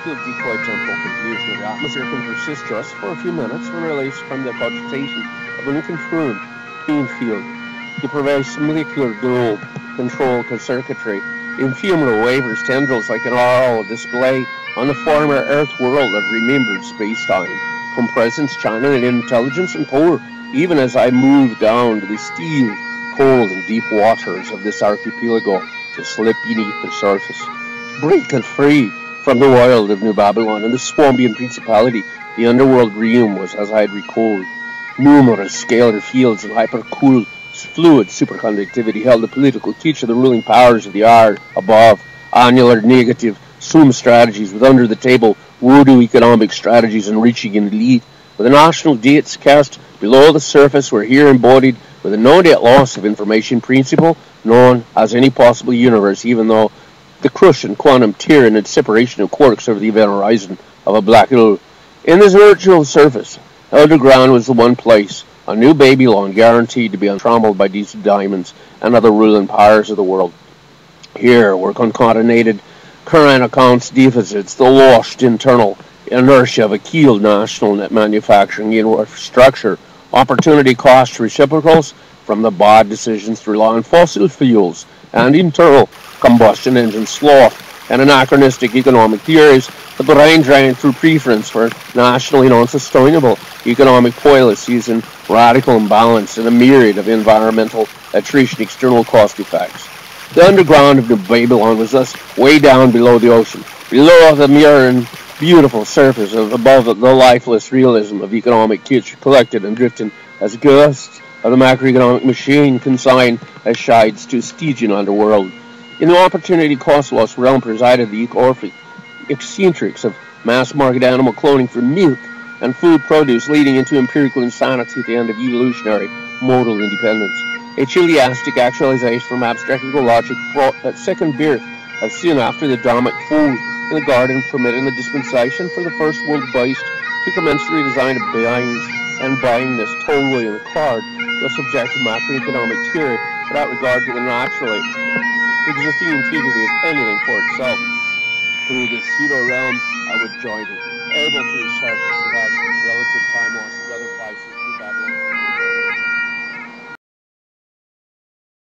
artificial decoy temporal confusion of the atmosphere can persist just for a few minutes when released from the cogitation of an unconfirmed beam field. The pervasive molecular dual control circuitry, the ephemeral wavers tendrils like an aural display on the former Earth world of remembered space-time, from presence, channel, and intelligence and power, even as I move down to the steel, cold, and deep waters of this archipelago to slip beneath the surface. Breaking free from the world of New Babylon and the Swambian principality, the underworld realm was, as I had recalled, numerous scalar fields and hypercool fluid superconductivity held the political teach of the ruling powers of the art above, annular negative sum strategies with under-the-table voodoo economic strategies and reaching an elite, with the national dates cast below the surface were here embodied with a no-date loss of information principle known as any possible universe, even though the crush and quantum tyranny and separation of quarks over the event horizon of a black hole. In this virtual surface, underground was the one place, a new Babylon guaranteed to be untrammeled by these diamonds and other ruling powers of the world. Here were concatenated current accounts deficits, the lost internal inertia of a keeled national net manufacturing infrastructure, opportunity cost reciprocals from the bad decisions to rely on fossil fuels and internal combustion engine sloth and anachronistic economic theories, the brain drain through preference for nationally non-sustainable economic policies and radical imbalance and a myriad of environmental attrition external cost effects. The underground of New Babylon was thus way down below the ocean, below the mirror and beautiful surface of above the lifeless realism of economic kitsch collected and drifting as ghosts of the macroeconomic machine consigned as shides to Stygian underworld. In the opportunity cost loss realm presided the eco-orphic eccentrics of mass market animal cloning for milk and food produce, leading into empirical insanity at the end of evolutionary modal independence. A chiliastic actualization from abstract logic brought that second birth as soon after the Adamic fold in the garden, permitting the dispensation for the first world beast to commence the redesign of beings and buying this totally in the card, the subjective macroeconomic theory without regard to the naturally existing integrity of anything for itself. Through this pseudo realm, I would join it, able to resurface without relative time loss.